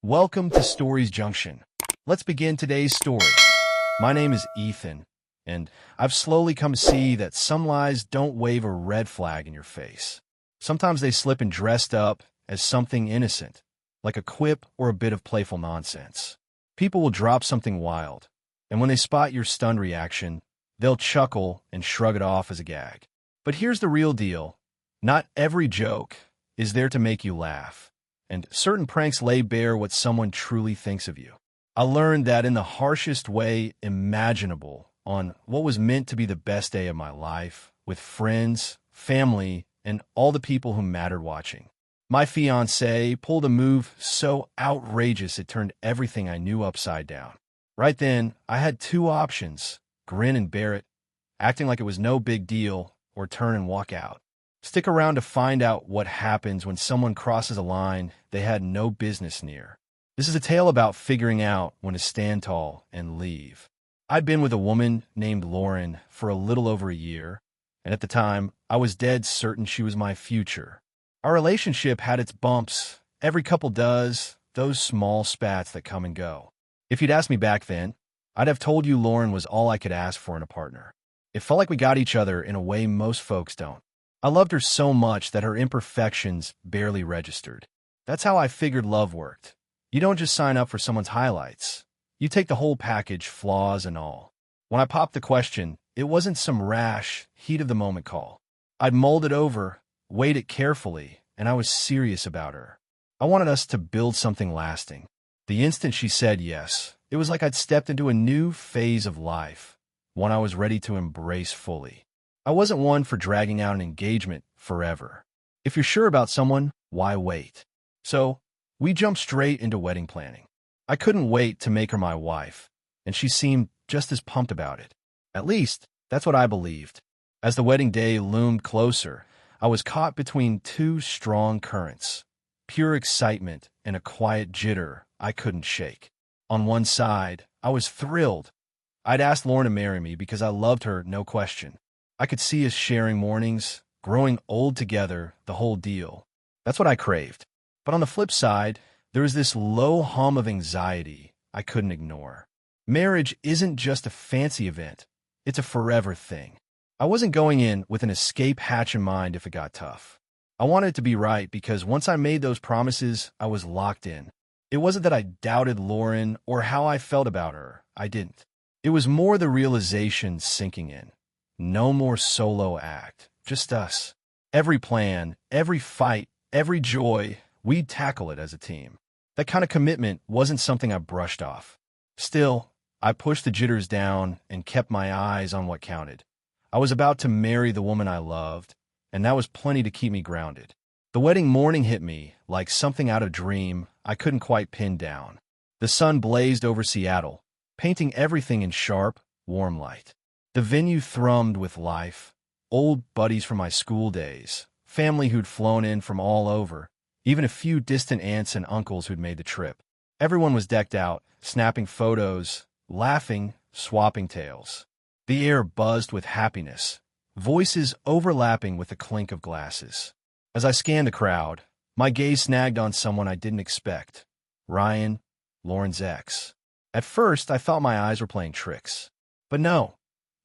Welcome to Stories Junction. Let's begin today's story. My name is Ethan, and I've slowly come to see that some lies don't wave a red flag in your face. Sometimes they slip in dressed up as something innocent, like a quip or a bit of playful nonsense. People will drop something wild, and when they spot your stunned reaction, they'll chuckle and shrug it off as a gag. But here's the real deal. Not every joke is there to make you laugh, and certain pranks lay bare what someone truly thinks of you. I learned that in the harshest way imaginable on what was meant to be the best day of my life, with friends, family, and all the people who mattered watching. My fiancée pulled a move so outrageous it turned everything I knew upside down. Right then, I had two options: grin and bear it, acting like it was no big deal, or turn and walk out. Stick around to find out what happens when someone crosses a line they had no business near. This is a tale about figuring out when to stand tall and leave. I'd been with a woman named Lauren for a little over a year, and at the time, I was dead certain she was my future. Our relationship had its bumps. Every couple does, those small spats that come and go. If you'd asked me back then, I'd have told you Lauren was all I could ask for in a partner. It felt like we got each other in a way most folks don't. I loved her so much that her imperfections barely registered. That's how I figured love worked. You don't just sign up for someone's highlights. You take the whole package, flaws and all. When I popped the question, it wasn't some rash, heat-of-the-moment call. I'd mulled it over, weighed it carefully, and I was serious about her. I wanted us to build something lasting. The instant she said yes, it was like I'd stepped into a new phase of life, one I was ready to embrace fully. I wasn't one for dragging out an engagement forever. If you're sure about someone, why wait? So, we jumped straight into wedding planning. I couldn't wait to make her my wife, and she seemed just as pumped about it. At least, that's what I believed. As the wedding day loomed closer, I was caught between two strong currents: pure excitement and a quiet jitter I couldn't shake. On one side, I was thrilled. I'd asked Lauren to marry me because I loved her, no question. I could see us sharing mornings, growing old together, the whole deal. That's what I craved. But on the flip side, there was this low hum of anxiety I couldn't ignore. Marriage isn't just a fancy event. It's a forever thing. I wasn't going in with an escape hatch in mind if it got tough. I wanted it to be right because once I made those promises, I was locked in. It wasn't that I doubted Lauren or how I felt about her. I didn't. It was more the realization sinking in. No more solo act, just us. Every plan, every fight, every joy, we'd tackle it as a team. That kind of commitment wasn't something I brushed off. Still, I pushed the jitters down and kept my eyes on what counted. I was about to marry the woman I loved, and that was plenty to keep me grounded. The wedding morning hit me like something out of a dream I couldn't quite pin down. The sun blazed over Seattle, painting everything in sharp, warm light. The venue thrummed with life. Old buddies from my school days, family who'd flown in from all over, even a few distant aunts and uncles who'd made the trip. Everyone was decked out, snapping photos, laughing, swapping tales. The air buzzed with happiness, voices overlapping with the clink of glasses. As I scanned the crowd, my gaze snagged on someone I didn't expect: Ryan, Lauren's ex. At first, I thought my eyes were playing tricks. But no.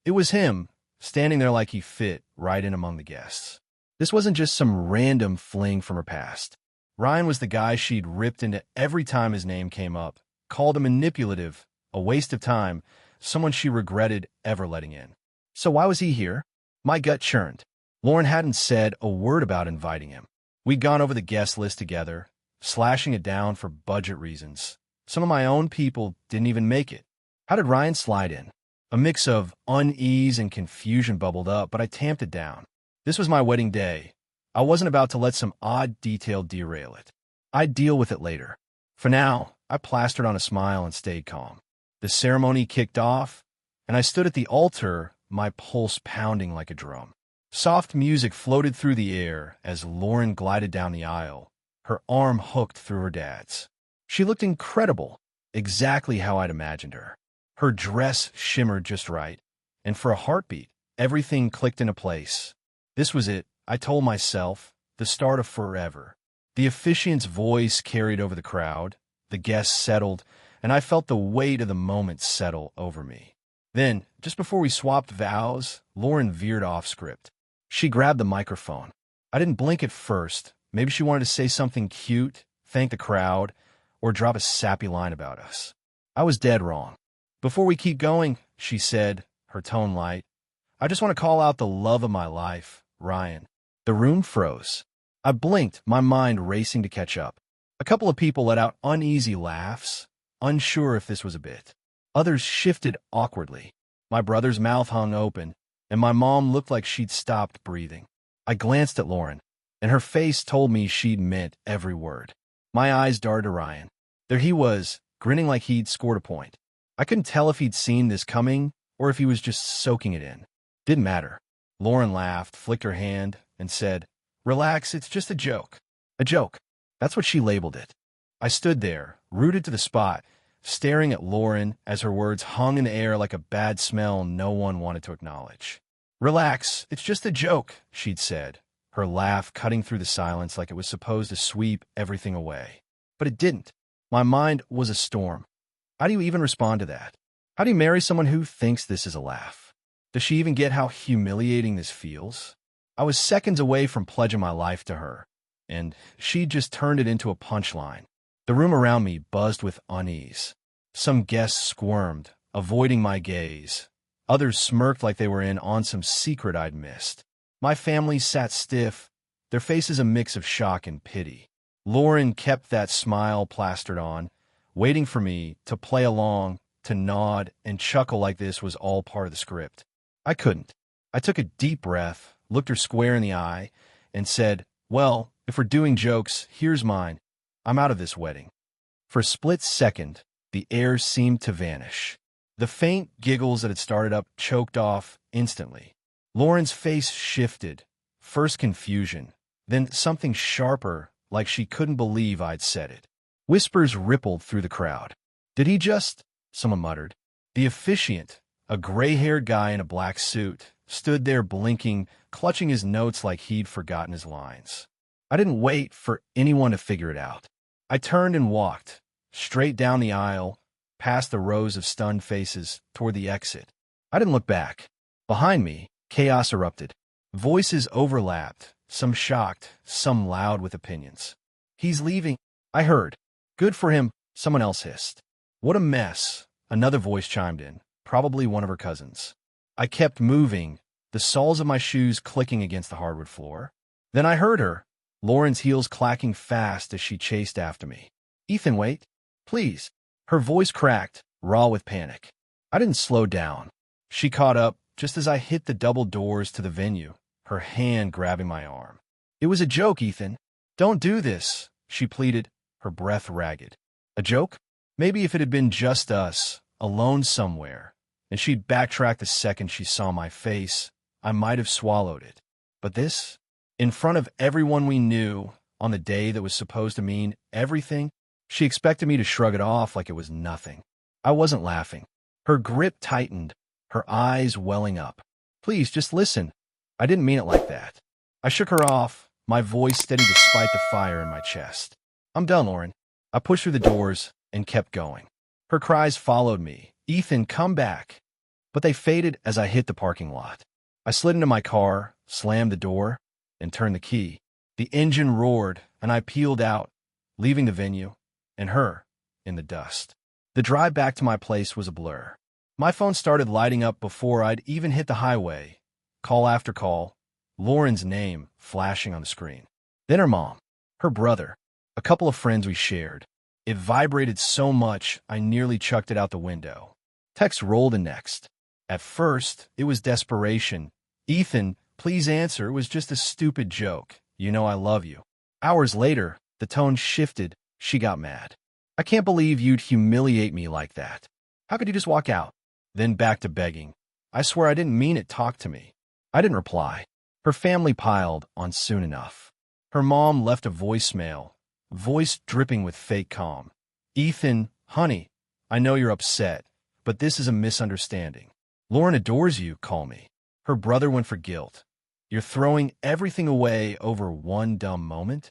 It was him, standing there like he fit right in among the guests. This wasn't just some random fling from her past. Ryan was the guy she'd ripped into every time his name came up, called him manipulative, a waste of time, someone she regretted ever letting in. So why was he here? My gut churned. Lauren hadn't said a word about inviting him. We'd gone over the guest list together, slashing it down for budget reasons. Some of my own people didn't even make it. How did Ryan slide in? A mix of unease and confusion bubbled up, but I tamped it down. This was my wedding day. I wasn't about to let some odd detail derail it. I'd deal with it later. For now, I plastered on a smile and stayed calm. The ceremony kicked off, and I stood at the altar, my pulse pounding like a drum. Soft music floated through the air as Lauren glided down the aisle, her arm hooked through her dad's. She looked incredible, exactly how I'd imagined her. Her dress shimmered just right, and for a heartbeat, everything clicked into place. This was it, I told myself, the start of forever. The officiant's voice carried over the crowd, The guests settled, and I felt the weight of the moment settle over me. Then, just before we swapped vows, Lauren veered off script. She grabbed the microphone. I didn't blink at first. Maybe she wanted to say something cute, thank the crowd, or drop a sappy line about us. I was dead wrong. Before we keep going, she said, her tone light, I just want to call out the love of my life, Ryan. The room froze. I blinked, my mind racing to catch up. A couple of people let out uneasy laughs, unsure if this was a bit. Others shifted awkwardly. My brother's mouth hung open, and my mom looked like she'd stopped breathing. I glanced at Lauren, and her face told me she'd meant every word. My eyes darted to Ryan. There he was, grinning like he'd scored a point. I couldn't tell if he'd seen this coming or if he was just soaking it in. Didn't matter. Lauren laughed, flicked her hand, and said, Relax, it's just a joke. A joke. That's what she labeled it. I stood there, rooted to the spot, staring at Lauren as her words hung in the air like a bad smell no one wanted to acknowledge. Relax, it's just a joke, she'd said, her laugh cutting through the silence like it was supposed to sweep everything away. But it didn't. My mind was a storm. How do you even respond to that? How do you marry someone who thinks this is a laugh? Does she even get how humiliating this feels? I was seconds away from pledging my life to her, and she just turned it into a punchline. The room around me buzzed with unease. Some guests squirmed, avoiding my gaze. Others smirked like they were in on some secret I'd missed. My family sat stiff, their faces a mix of shock and pity. Lauren kept that smile plastered on, waiting for me to play along, to nod and chuckle like this was all part of the script. I couldn't. I took a deep breath, looked her square in the eye, and said, Well, if we're doing jokes, here's mine. I'm out of this wedding. For a split second, the air seemed to vanish. The faint giggles that had started up choked off instantly. Lauren's face shifted, first confusion, then something sharper, like she couldn't believe I'd said it. Whispers rippled through the crowd. Did he just? Someone muttered. The officiant, a gray-haired guy in a black suit, stood there blinking, clutching his notes like he'd forgotten his lines. I didn't wait for anyone to figure it out. I turned and walked, straight down the aisle, past the rows of stunned faces, toward the exit. I didn't look back. Behind me, chaos erupted. Voices overlapped, some shocked, some loud with opinions. He's leaving, I heard. Good for him, someone else hissed. What a mess, another voice chimed in, probably one of her cousins. I kept moving, the soles of my shoes clicking against the hardwood floor. Then I heard her, Lauren's heels clacking fast as she chased after me. Ethan, wait. Please. Her voice cracked, raw with panic. I didn't slow down. She caught up just as I hit the double doors to the venue, her hand grabbing my arm. It was a joke, Ethan. Don't do this, she pleaded, her breath ragged. A joke? Maybe if it had been just us, alone somewhere, and she'd backtracked the second she saw my face, I might have swallowed it. But this? In front of everyone we knew, on the day that was supposed to mean everything, she expected me to shrug it off like it was nothing. I wasn't laughing. Her grip tightened, her eyes welling up. Please, just listen. I didn't mean it like that. I shook her off, my voice steady despite the fire in my chest. I'm done, Lauren. I pushed through the doors and kept going. Her cries followed me. Ethan, come back. But they faded as I hit the parking lot. I slid into my car, slammed the door, and turned the key. The engine roared, and I peeled out, leaving the venue, and her, in the dust. The drive back to my place was a blur. My phone started lighting up before I'd even hit the highway. Call after call, Lauren's name flashing on the screen. Then her mom, her brother, a couple of friends we shared. It vibrated so much, I nearly chucked it out the window. Text rolled in next. At first, it was desperation. Ethan, please answer, it was just a stupid joke. You know I love you. Hours later, the tone shifted. She got mad. I can't believe you'd humiliate me like that. How could you just walk out? Then back to begging. I swear I didn't mean it, talk to me. I didn't reply. Her family piled on soon enough. Her mom left a voicemail, voice dripping with fake calm. Ethan, honey, I know you're upset, but this is a misunderstanding. Lauren adores you, call me. Her brother went for guilt. You're throwing everything away over one dumb moment?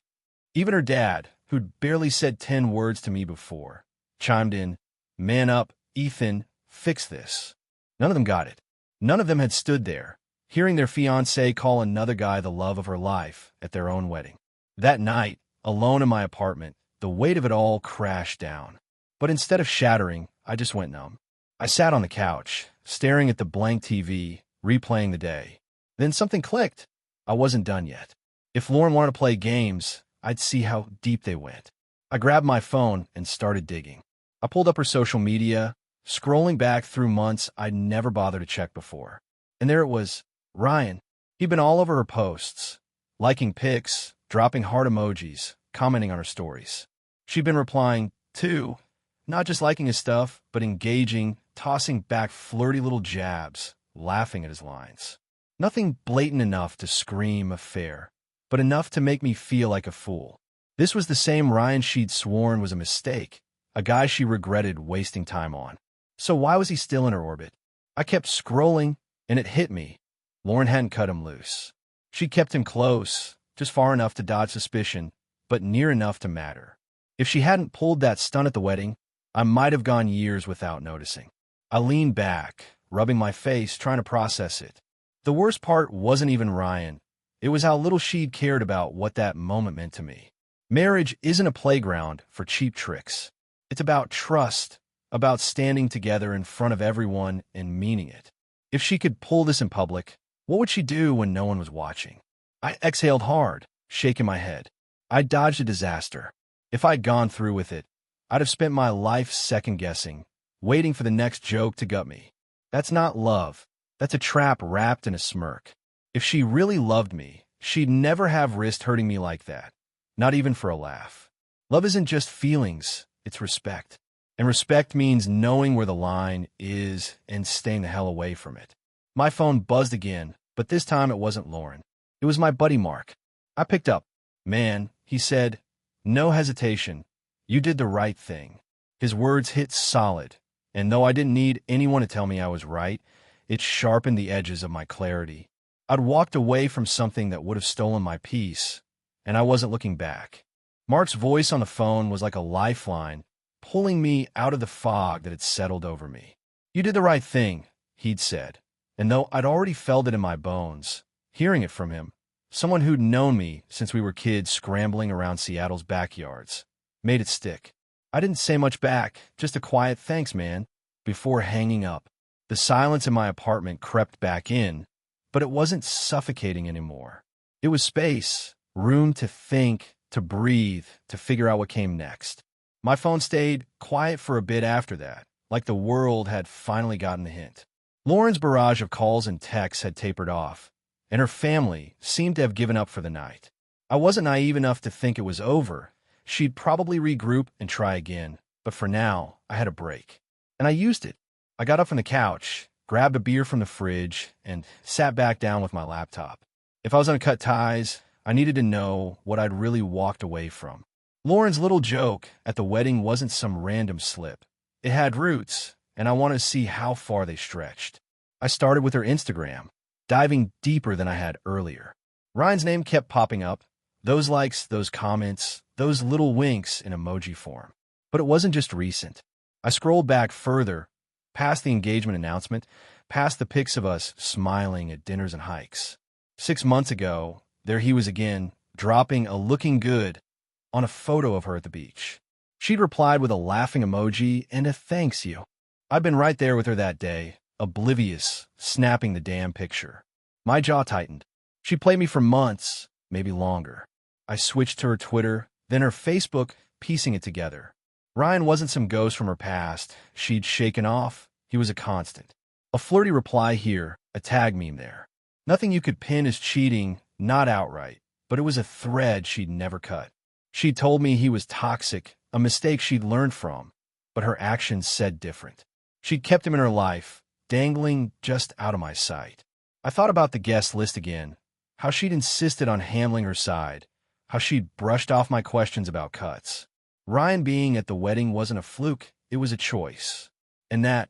Even her dad, who'd barely said 10 words to me before, chimed in, "Man up, Ethan, fix this." None of them got it. None of them had stood there, hearing their fiancée call another guy the love of her life at their own wedding. That night, alone in my apartment, the weight of it all crashed down. But instead of shattering, I just went numb. I sat on the couch, staring at the blank TV, replaying the day. Then something clicked. I wasn't done yet. If Lauren wanted to play games, I'd see how deep they went. I grabbed my phone and started digging. I pulled up her social media, scrolling back through months I'd never bothered to check before. And there it was, Ryan. He'd been all over her posts, liking pics, dropping heart emojis, commenting on her stories. She'd been replying, too, not just liking his stuff, but engaging, tossing back flirty little jabs, laughing at his lines. Nothing blatant enough to scream affair, but enough to make me feel like a fool. This was the same Ryan she'd sworn was a mistake, a guy she regretted wasting time on. So why was he still in her orbit? I kept scrolling, and it hit me. Lauren hadn't cut him loose. She kept him close, just far enough to dodge suspicion, but near enough to matter. If she hadn't pulled that stunt at the wedding, I might have gone years without noticing. I leaned back, rubbing my face, trying to process it. The worst part wasn't even Ryan. It was how little she'd cared about what that moment meant to me. Marriage isn't a playground for cheap tricks. It's about trust, about standing together in front of everyone and meaning it. If she could pull this in public, what would she do when no one was watching? I exhaled hard, shaking my head. I dodged a disaster. If I'd gone through with it, I'd have spent my life second-guessing, waiting for the next joke to gut me. That's not love. That's a trap wrapped in a smirk. If she really loved me, she'd never have risked hurting me like that, not even for a laugh. Love isn't just feelings, it's respect. And respect means knowing where the line is and staying the hell away from it. My phone buzzed again, but this time it wasn't Lauren. It was my buddy Mark. I picked up. "Man," he said, "no hesitation. You did the right thing." His words hit solid, and though I didn't need anyone to tell me I was right, it sharpened the edges of my clarity. I'd walked away from something that would have stolen my peace, and I wasn't looking back. Mark's voice on the phone was like a lifeline, pulling me out of the fog that had settled over me. "You did the right thing," he'd said, and though I'd already felt it in my bones, hearing it from him, someone who'd known me since we were kids scrambling around Seattle's backyards, made it stick. I didn't say much back, just a quiet "thanks, man," before hanging up. The silence in my apartment crept back in, but it wasn't suffocating anymore. It was space, room to think, to breathe, to figure out what came next. My phone stayed quiet for a bit after that, like the world had finally gotten the hint. Lauren's barrage of calls and texts had tapered off, and her family seemed to have given up for the night. I wasn't naive enough to think it was over. She'd probably regroup and try again, but for now, I had a break. And I used it. I got up from the couch, grabbed a beer from the fridge, and sat back down with my laptop. If I was going to cut ties, I needed to know what I'd really walked away from. Lauren's little joke at the wedding wasn't some random slip. It had roots, and I wanted to see how far they stretched. I started with her Instagram, diving deeper than I had earlier. Ryan's name kept popping up, those likes, those comments, those little winks in emoji form. But it wasn't just recent. I scrolled back further, past the engagement announcement, past the pics of us smiling at dinners and hikes. 6 months ago, there he was again, dropping a "looking good" on a photo of her at the beach. She'd replied with a laughing emoji and a "thanks you." I'd been right there with her that day, oblivious, snapping the damn picture. My jaw tightened. She played me for months, maybe longer. I switched to her Twitter, then her Facebook, piecing it together. Ryan wasn't some ghost from her past she'd shaken off. He was a constant. A flirty reply here, a tag meme there. Nothing you could pin as cheating, not outright, but it was a thread she'd never cut. She'd told me he was toxic, a mistake she'd learned from, but her actions said different. She'd kept him in her life, dangling just out of my sight. I thought about the guest list again, how she'd insisted on handling her side, how she'd brushed off my questions about cuts. Ryan being at the wedding wasn't a fluke, it was a choice. And that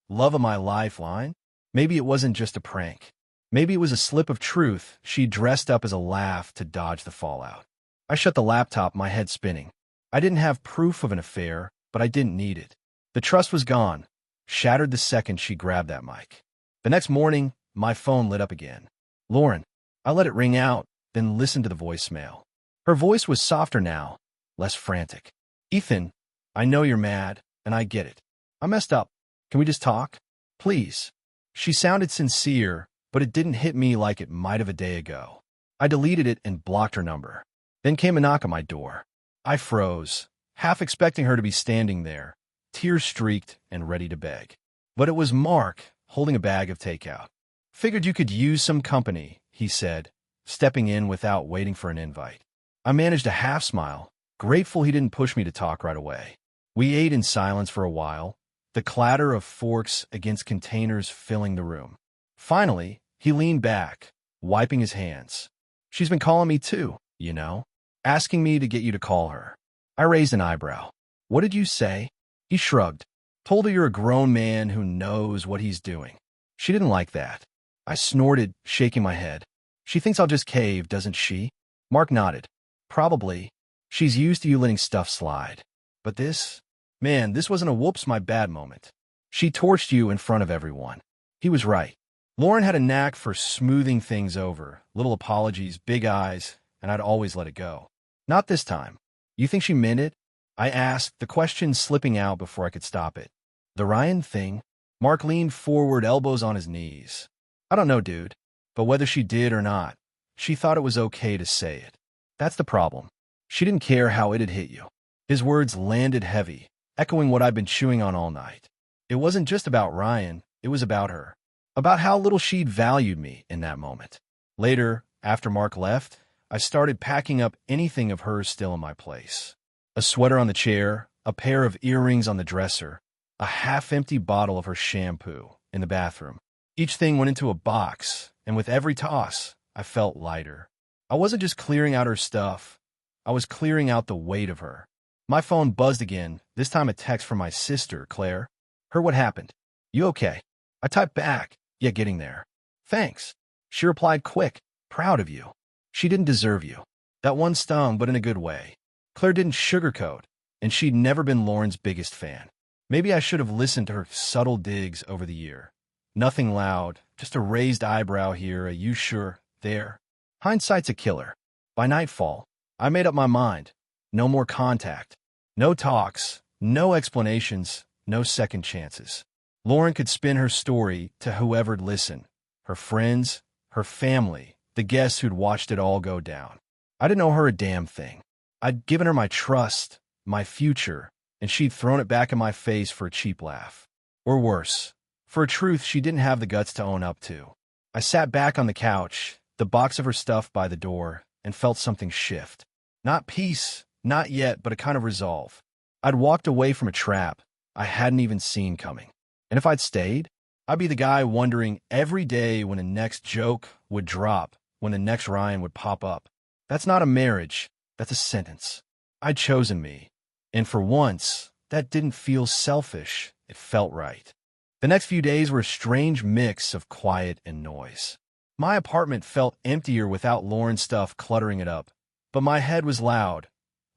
"love of my life" line? Maybe it wasn't just a prank. Maybe it was a slip of truth she dressed up as a laugh to dodge the fallout. I shut the laptop, my head spinning. I didn't have proof of an affair, but I didn't need it. The trust was gone, shattered the second she grabbed that mic. The next morning, my phone lit up again. Lauren. I let it ring out, then listened to the voicemail. Her voice was softer now, less frantic. Ethan, I know you're mad, and I get it. I messed up. Can we just talk? Please. She sounded sincere, but it didn't hit me like it might have a day ago. I deleted it and blocked her number. Then came a knock on my door. I froze, half expecting her to be standing there, tears streaked and ready to beg. But it was Mark, holding a bag of takeout. Figured you could use some company, he said, stepping in without waiting for an invite. I managed a half smile, grateful he didn't push me to talk right away. We ate in silence for a while, the clatter of forks against containers filling the room. Finally, he leaned back, wiping his hands. She's been calling me too, you know, asking me to get you to call her. I raised an eyebrow. What did you say? He shrugged. Told her you're a grown man who knows what he's doing. She didn't like that. I snorted, shaking my head. She thinks I'll just cave, doesn't she? Mark nodded. Probably. She's used to you letting stuff slide. But this? Man, this wasn't a whoops my bad moment. She torched you in front of everyone. He was right. Lauren had a knack for smoothing things over. Little apologies, big eyes, and I'd always let it go. Not this time. You think she meant it? I asked, the question slipping out before I could stop it. The Ryan thing? Mark leaned forward, elbows on his knees. I don't know, dude. But whether she did or not, she thought it was okay to say it. That's the problem. She didn't care how it had hit you. His words landed heavy, echoing what I'd been chewing on all night. It wasn't just about Ryan, it was about her. About how little she'd valued me in that moment. Later, after Mark left, I started packing up anything of hers still in my place. A sweater on the chair, a pair of earrings on the dresser, a half-empty bottle of her shampoo in the bathroom. Each thing went into a box, and with every toss, I felt lighter. I wasn't just clearing out her stuff. I was clearing out the weight of her. My phone buzzed again, this time a text from my sister, Claire. Heard what happened. You okay? I typed back, yeah, getting there. Thanks. She replied quick, proud of you. She didn't deserve you. That one stung, but in a good way. Claire didn't sugarcoat, and she'd never been Lauren's biggest fan. Maybe I should have listened to her subtle digs over the year. Nothing loud, just a raised eyebrow here, a you sure, there. Hindsight's a killer. By nightfall, I made up my mind. No more contact. No talks. No explanations. No second chances. Lauren could spin her story to whoever'd listen. Her friends, her family, the guests who'd watched it all go down. I didn't owe her a damn thing. I'd given her my trust, my future, and she'd thrown it back in my face for a cheap laugh. Or worse, for a truth she didn't have the guts to own up to. I sat back on the couch, the box of her stuff by the door, and felt something shift. Not peace, not yet, but a kind of resolve. I'd walked away from a trap I hadn't even seen coming. And if I'd stayed, I'd be the guy wondering every day when the next joke would drop, when the next Ryan would pop up. That's not a marriage, that's a sentence. I'd chosen me. And for once, that didn't feel selfish, it felt right. The next few days were a strange mix of quiet and noise. My apartment felt emptier without Lauren's stuff cluttering it up. But my head was loud,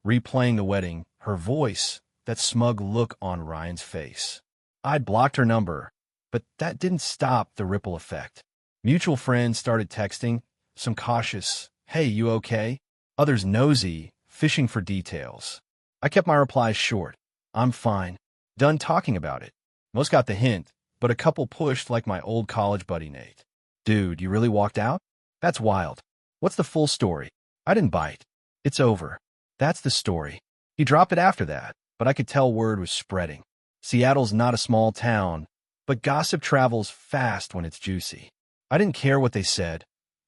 replaying the wedding, her voice, that smug look on Ryan's face. I'd blocked her number, but that didn't stop the ripple effect. Mutual friends started texting, some cautious, hey, you okay? Others nosy, fishing for details. I kept my replies short. I'm fine. Done talking about it. Most got the hint, but a couple pushed like my old college buddy Nate. Dude, you really walked out? That's wild. What's the full story? I didn't bite. It's over. That's the story. He dropped it after that, but I could tell word was spreading. Seattle's not a small town, but gossip travels fast when it's juicy. I didn't care what they said.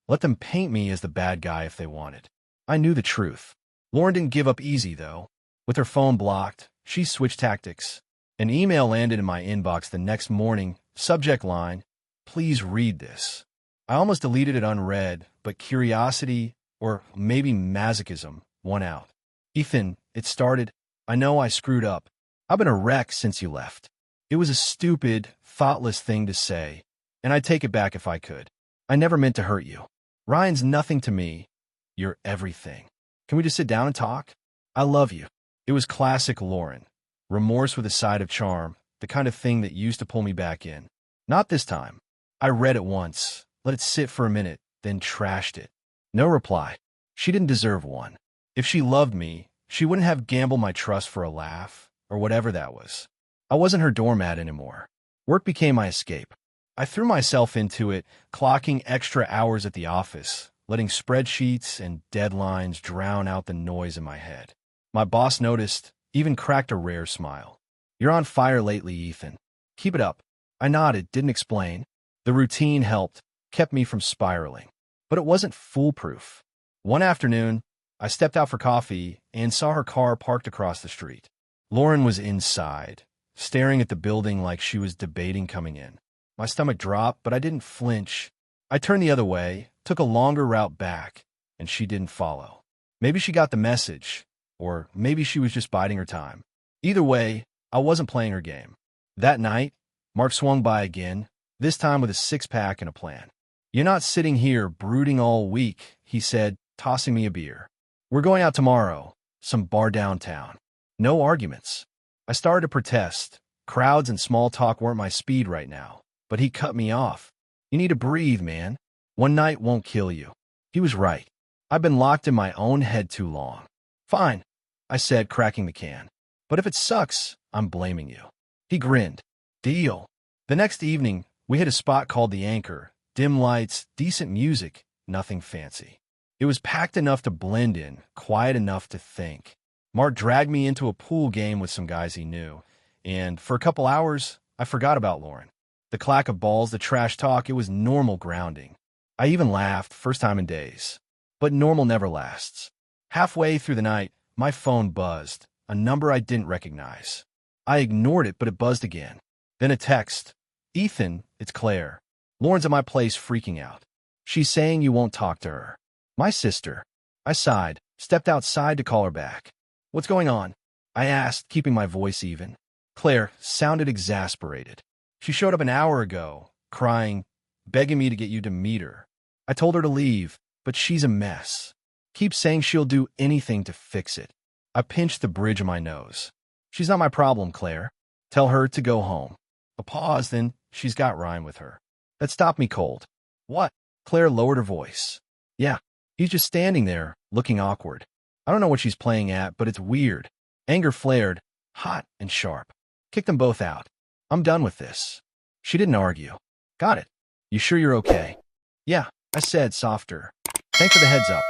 Let them paint me as the bad guy if they wanted. I knew the truth. Lauren didn't give up easy, though. With her phone blocked, she switched tactics. An email landed in my inbox the next morning, subject line, please read this. I almost deleted it unread, but curiosity, or maybe masochism, won out. Ethan, it started. I know I screwed up. I've been a wreck since you left. It was a stupid, thoughtless thing to say, and I'd take it back if I could. I never meant to hurt you. Ryan's nothing to me. You're everything. Can we just sit down and talk? I love you. It was classic Lauren. Remorse with a side of charm, the kind of thing that used to pull me back in. Not this time. I read it once, let it sit for a minute, then trashed it. No reply. She didn't deserve one. If she loved me, she wouldn't have gambled my trust for a laugh, or whatever that was. I wasn't her doormat anymore. Work became my escape. I threw myself into it, clocking extra hours at the office, letting spreadsheets and deadlines drown out the noise in my head. My boss noticed, even cracked a rare smile. "You're on fire lately, Ethan. Keep it up." I nodded, didn't explain. The routine helped, kept me from spiraling. But it wasn't foolproof. One afternoon, I stepped out for coffee and saw her car parked across the street. Lauren was inside, staring at the building like she was debating coming in. My stomach dropped, but I didn't flinch. I turned the other way, took a longer route back, and she didn't follow. Maybe she got the message, or maybe she was just biding her time. Either way, I wasn't playing her game. That night, Mark swung by again, this time with a six-pack and a plan. "You're not sitting here brooding all week," he said, tossing me a beer. "We're going out tomorrow, some bar downtown. No arguments." I started to protest. Crowds and small talk weren't my speed right now. But he cut me off. "You need to breathe, man. One night won't kill you." He was right. I've been locked in my own head too long. "Fine," I said, cracking the can. "But if it sucks, I'm blaming you." He grinned. "Deal." The next evening, we hit a spot called The Anchor. Dim lights, decent music, nothing fancy. It was packed enough to blend in, quiet enough to think. Mark dragged me into a pool game with some guys he knew, and for a couple hours, I forgot about Lauren. The clack of balls, the trash talk, it was normal grounding. I even laughed, first time in days. But normal never lasts. Halfway through the night, my phone buzzed, a number I didn't recognize. I ignored it, but it buzzed again. Then a text. "Ethan, it's Claire. Lauren's at my place freaking out. She's saying you won't talk to her." "My sister." I sighed, stepped outside to call her back. "What's going on?" I asked, keeping my voice even. Claire sounded exasperated. "She showed up an hour ago, crying, begging me to get you to meet her. I told her to leave, but she's a mess. Keeps saying she'll do anything to fix it." I pinched the bridge of my nose. "She's not my problem, Claire. Tell her to go home." A pause, then she's got Ryan with her. That stopped me cold. "What?" Claire lowered her voice. "Yeah, he's just standing there, looking awkward. I don't know what she's playing at, but it's weird." Anger flared, hot and sharp. "Kick them both out. I'm done with this." She didn't argue. "Got it. You sure you're okay?" "Yeah," I said, softer. "Thanks for the heads up."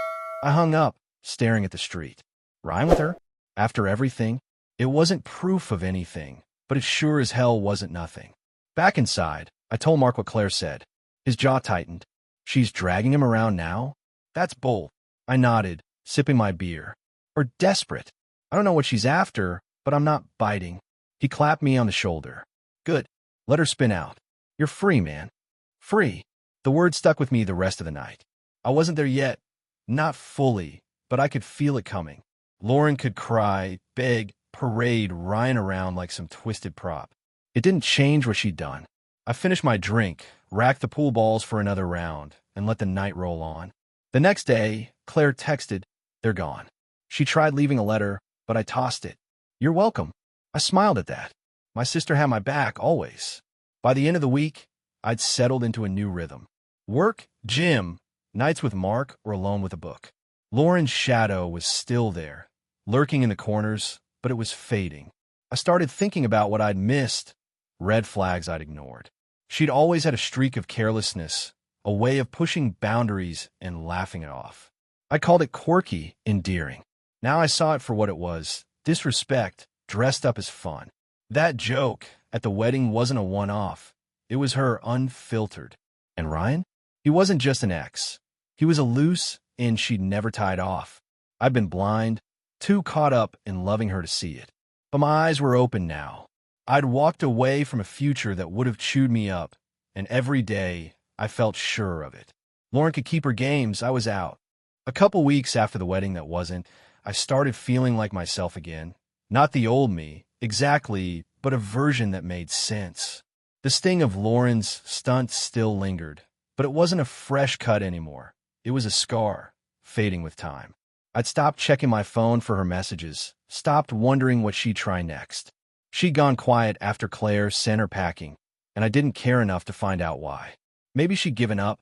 I hung up, staring at the street. Ryan with her? After everything? It wasn't proof of anything, but it sure as hell wasn't nothing. Back inside, I told Mark what Claire said. His jaw tightened. "She's dragging him around now? That's bold." I nodded, sipping my beer. "Or desperate. I don't know what she's after, but I'm not biting." He clapped me on the shoulder. "Good. Let her spin out. You're free, man." Free. The word stuck with me the rest of the night. I wasn't there yet. Not fully, but I could feel it coming. Lauren could cry, beg, parade Ryan around like some twisted prop. It didn't change what she'd done. I finished my drink, racked the pool balls for another round, and let the night roll on. The next day, Claire texted, "They're gone." She tried leaving a letter, but I tossed it. "You're welcome." I smiled at that. My sister had my back, always. By the end of the week, I'd settled into a new rhythm. Work, gym, nights with Mark, or alone with a book. Lauren's shadow was still there, lurking in the corners, but it was fading. I started thinking about what I'd missed, red flags I'd ignored. She'd always had a streak of carelessness, a way of pushing boundaries and laughing it off. I called it quirky, endearing. Now I saw it for what it was, disrespect, dressed up as fun. That joke at the wedding wasn't a one-off. It was her unfiltered. And Ryan? He wasn't just an ex. He was a loose end she'd never tied off. I'd been blind, too caught up in loving her to see it. But my eyes were open now. I'd walked away from a future that would have chewed me up, and every day I felt sure of it. Lauren could keep her games, I was out. A couple weeks after the wedding that wasn't, I started feeling like myself again. Not the old me, exactly, but a version that made sense. The sting of Lauren's stunt still lingered, but it wasn't a fresh cut anymore. It was a scar, fading with time. I'd stopped checking my phone for her messages, stopped wondering what she'd try next. She'd gone quiet after Claire sent her packing, and I didn't care enough to find out why. Maybe she'd given up.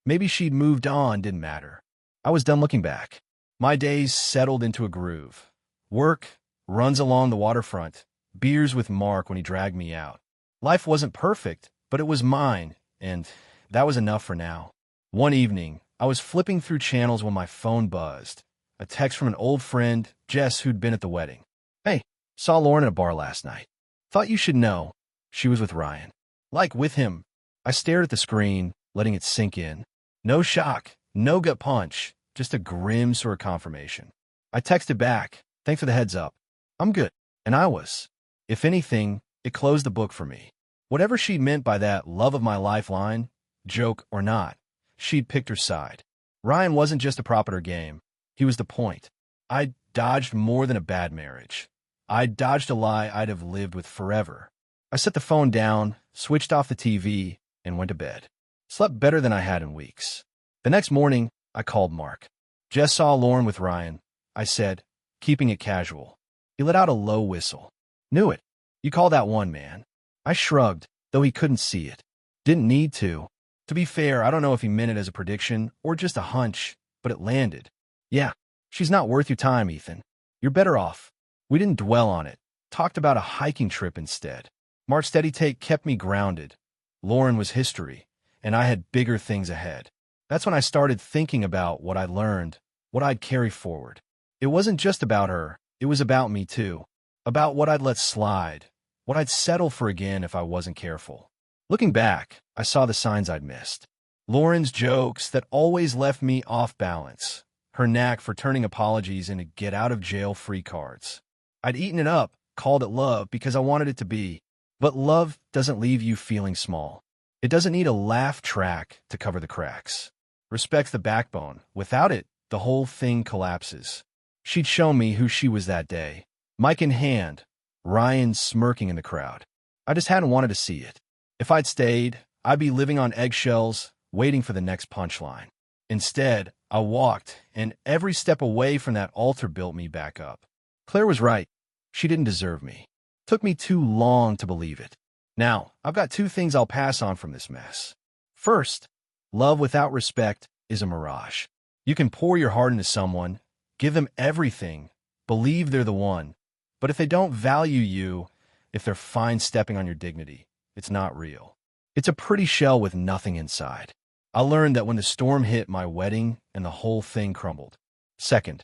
Maybe she'd moved on, didn't matter. I was done looking back. My days settled into a groove. Work, runs along the waterfront, beers with Mark when he dragged me out. Life wasn't perfect, but it was mine, and that was enough for now. One evening, I was flipping through channels when my phone buzzed. A text from an old friend, Jess, who'd been at the wedding. "Hey, saw Lauren at a bar last night. Thought you should know. She was with Ryan." Like with him. I stared at the screen, letting it sink in. No shock, no gut punch, just a grim sort of confirmation. I texted back, "Thanks for the heads up. I'm good." And I was. If anything, it closed the book for me. Whatever she meant by that love of my lifeline, joke or not, she'd picked her side. Ryan wasn't just a prop at her game. He was the point. I dodged more than a bad marriage. I dodged a lie I'd have lived with forever. I set the phone down, switched off the TV, and went to bed. Slept better than I had in weeks. The next morning, I called Mark. "Jess saw Lauren with Ryan," I said, keeping it casual. He let out a low whistle. "Knew it. You call that one, man." I shrugged, though he couldn't see it. Didn't need to. To be fair, I don't know if he meant it as a prediction or just a hunch, but it landed. "Yeah, she's not worth your time, Ethan. You're better off." We didn't dwell on it. Talked about a hiking trip instead. Mark's steady take kept me grounded. Lauren was history, and I had bigger things ahead. That's when I started thinking about what I learned, what I'd carry forward. It wasn't just about her. It was about me, too. About what I'd let slide, what I'd settle for again if I wasn't careful. Looking back, I saw the signs I'd missed. Lauren's jokes that always left me off balance. Her knack for turning apologies into get-out-of-jail-free cards. I'd eaten it up, called it love because I wanted it to be. But love doesn't leave you feeling small. It doesn't need a laugh track to cover the cracks. Respect's the backbone. Without it, the whole thing collapses. She'd shown me who she was that day. Mic in hand, Ryan smirking in the crowd. I just hadn't wanted to see it. If I'd stayed, I'd be living on eggshells, waiting for the next punchline. Instead, I walked, and every step away from that altar built me back up. Claire was right. She didn't deserve me. Took me too long to believe it. Now, I've got two things I'll pass on from this mess. First, love without respect is a mirage. You can pour your heart into someone, give them everything, believe they're the one. But if they don't value you, if they're fine stepping on your dignity, it's not real. It's a pretty shell with nothing inside. I learned that when the storm hit my wedding and the whole thing crumbled. Second,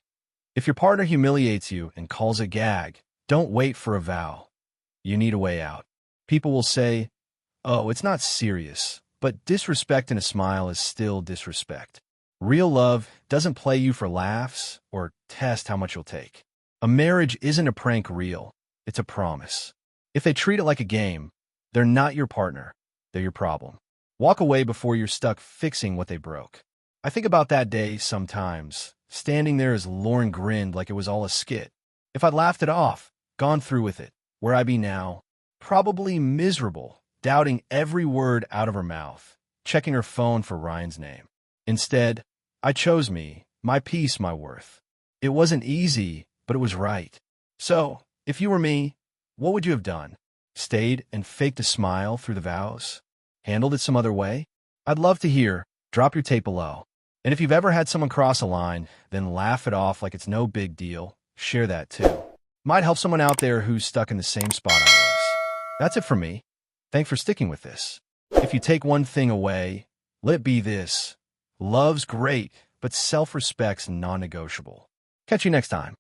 if your partner humiliates you and calls a gag, don't wait for a vow. You need a way out. People will say, "Oh, it's not serious," but disrespect in a smile is still disrespect. Real love doesn't play you for laughs or test how much you'll take. A marriage isn't a prank reel. It's a promise. If they treat it like a game, they're not your partner. They're your problem. Walk away before you're stuck fixing what they broke. I think about that day sometimes, standing there as Lauren grinned like it was all a skit. If I'd laughed it off, gone through with it, where I'd be now? Probably miserable, doubting every word out of her mouth, checking her phone for Ryan's name. Instead, I chose me, my peace, my worth. It wasn't easy, but it was right. So, if you were me, what would you have done? Stayed and faked a smile through the vows? Handled it some other way? I'd love to hear. Drop your tape below. And if you've ever had someone cross a line, then laugh it off like it's no big deal, share that too. Might help someone out there who's stuck in the same spot I was. That's it for me. Thanks for sticking with this. If you take one thing away, let it be this. Love's great, but self-respect's non-negotiable. Catch you next time.